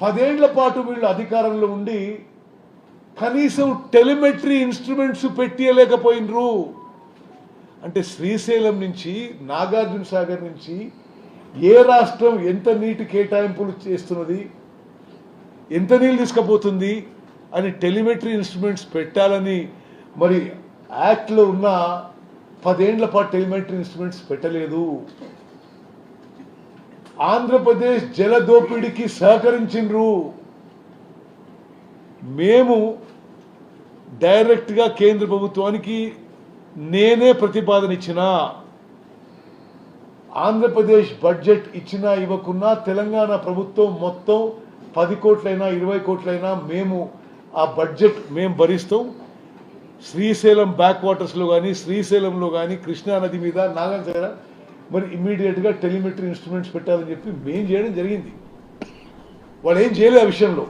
10 ఏళ్ల పాటు వీళ్ళు అధికారంలో ఉండి కనీసం టెలిమెట్రీ ఇన్స్ట్రుమెంట్స్ పెట్టియలేకపోయినరు. అంటే శ్రీశైలం నుంచి నాగార్జున సాగర్ నుంచి ఏ రాష్ట్రం ఎంత నీటి కేటాయింపులు చేస్తున్నది, ఎంత నీళ్ళు తీసుకుపోతుంది అని టెలిమెట్రీ ఇన్స్ట్రుమెంట్స్ పెట్టాలని మరి యాక్ట్లో ఉన్న 10 ఏళ్ల పాటు టెలిమెట్రీ ఇన్స్ట్రుమెంట్స్ పెట్టలేదు. ఆంధ్రప్రదేశ్ జల దోపిడీకి సహకరించిండ్రు. మేము డైరెక్ట్గా కేంద్ర ప్రభుత్వానికి నేనే ప్రతిపాదన ఇచ్చిన, ఆంధ్రప్రదేశ్ బడ్జెట్ ఇచ్చినా ఇవ్వకున్నా తెలంగాణ ప్రభుత్వం మొత్తం 10 కోట్లైనా 20 కోట్లైనా మేము ఆ బడ్జెట్ మేము భరిస్తాం. శ్రీశైలం బ్యాక్ వాటర్స్లో కానీ శ్రీశైలంలో కానీ కృష్ణానది మీద నాగార్జున మరి ఇమ్మీడియట్గా టెలిమెట్రీ ఇన్స్ట్రుమెంట్స్ పెట్టాలని చెప్పి మేము చేయడం జరిగింది. వాళ్ళు ఏం చేయలేదు ఆ విషయంలో.